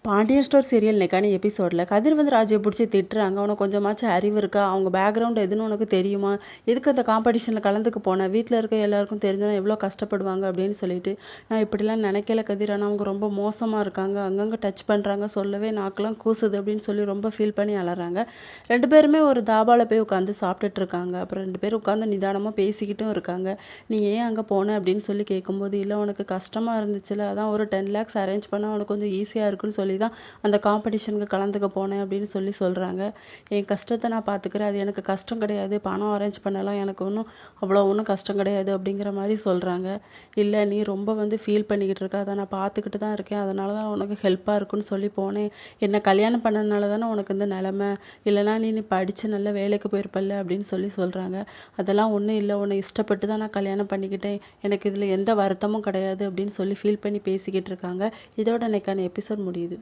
Pandian store serial இன்னைக்கான எபிசோடில் கதிர் வந்து ராஜியை பிடிச்சி திட்டுறாங்க. உனக்கு கொஞ்சமாச்சும் அறிவு இருக்கா? அவங்க பேக்ரவுண்ட் எதுன்னு உனக்கு தெரியுமா? எதுக்கு அந்த காம்படிஷனில் கலந்துக்க போனேன்? வீட்டில் இருக்க எல்லாருக்கும் தெரிஞ்சா எவ்வளோ கஷ்டப்படுவாங்க அப்படின்னு சொல்லிட்டு, நான் இப்படிலாம் நினைக்கல கதிர். ஆனால் அவங்க ரொம்ப மோசமாக இருக்காங்க. அங்கங்கே டச் பண்ணுறாங்க. சொல்லவே நாக்கெல்லாம் கூசுது அப்படின்னு சொல்லி ரொம்ப ஃபீல் பண்ணி அலறாங்க. 2 பேருமே ஒரு தாபாவில் போய் உட்காந்து சாப்பிட்டுட்டு இருக்காங்க. அப்புறம் 2 பேரும் உட்காந்து நிதானமாக பேசிக்கிட்டும் இருக்காங்க. நீ ஏன் அங்கே போன அப்படின்னு சொல்லி கேட்கும்போது, இல்லை உனக்கு கஷ்டமாக இருந்துச்சுல, அதான் ஒரு 10 lakhs அரேஞ்ச் பண்ணால் உனக்கு கொஞ்சம் ஈஸியாக இருக்குன்னு சொல்லி தான் அந்த காம்படிஷனுக்கு கலந்துக்க போனேன் அப்படின்னு சொல்கிறாங்க. என் கஷ்டத்தை நான் பார்த்துக்கிறேன். அது எனக்கு கஷ்டம் கிடையாது. பணம் அரேஞ்ச் பண்ணலாம் எனக்கு ஒன்றும் கஷ்டம் கிடையாது அப்படிங்கிற மாதிரி சொல்கிறாங்க. இல்லை நீ ரொம்ப வந்து ஃபீல் பண்ணிக்கிட்டு இருக்க. அதை நான் பார்த்துக்கிட்டு தான் இருக்கேன். அதனால தான் உனக்கு ஹெல்ப்பாக இருக்குன்னு சொல்லி போனேன். என்னை கல்யாணம் பண்ணனால தானே உனக்கு இந்த நிலமை. இல்லைனா நீ படித்து நல்ல வேலைக்கு போயிருப்பல்ல அப்படின்னு சொல்கிறாங்க. அதெல்லாம் ஒன்றும் இல்லை. உன்னை இஷ்டப்பட்டு தான் நான் கல்யாணம் பண்ணிக்கிட்டேன். எனக்கு இதில் எந்த வருத்தமும் கிடையாது அப்படின்னு சொல்லி ஃபீல் பண்ணி பேசிக்கிட்டு இருக்காங்க. இதோட இன்னைக்கான எபிசோட் முடியுது.